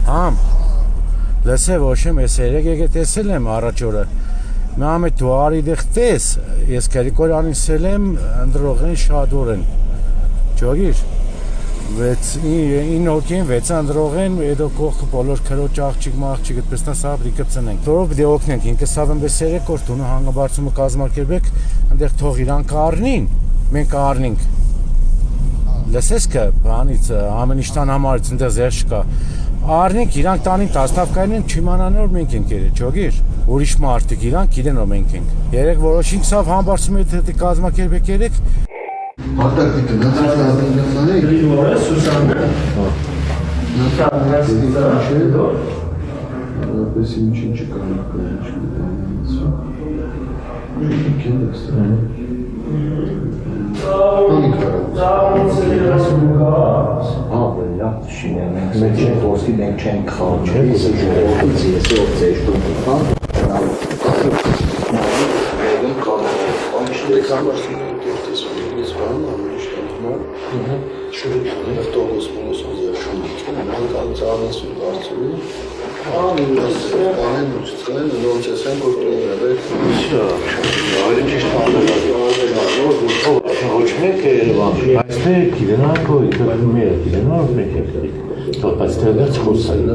Համ, լսե ոչ եմ, ես երեկ եկե տեսել եմ առաջ օրը, մի ամետ դու արի դեղ տես, ես կերիկոր անիսել եմ ընդրողեն շադորեն, ճոգիր, 9 հոգին, 6 ընդրողեն, եդո կողքը բոլոր քրոջ աղջիկ մաղջիկ, այդպես նա սավ դիկը ծնենք, որով դե օգնենք, ինքը սավ եմ բես երեկ որ տունը հանգաբարձումը կազմարկերբեք, ընդեղ թող իրան կառնին, մենք կառնինք, լսես կը, բանից, ամեն իշտան համարից ընդեղ զերջ կա, Արնենք իրանք տանին տասնավկային են չիմանան որ մենք ենք երեկ, ճոգիր, ուրիշ մարդիկ իրանք իրեն որ մենք ենք, երեկ որոշինք սավ համբարձում է թե կազմակերպեք երեկ Հատակիկը նծարն ազնիգանան է Իլորը Սուսանն է Նծարն է Պես ինչին չկանք Մենք չենք ոսկի, մենք չենք խաղ, չենք ժողովից ես ողձեշ տունը խաղ, Անիշտեք համարսին են կերտեսում ես բան, ամենիշտան համար, շուրիտ տողոս մոնոսոն զերշունիք, անկանց անեսուն բարձուրին, անեն ուչծեն, նոնց ես են գործում է, Այլ ճիշտ ոչ մեկ է Երևան, բայց թե գիտենան, որ ինքը մեր գիտենան, մենք ենք, բայց թե վերջ խոսային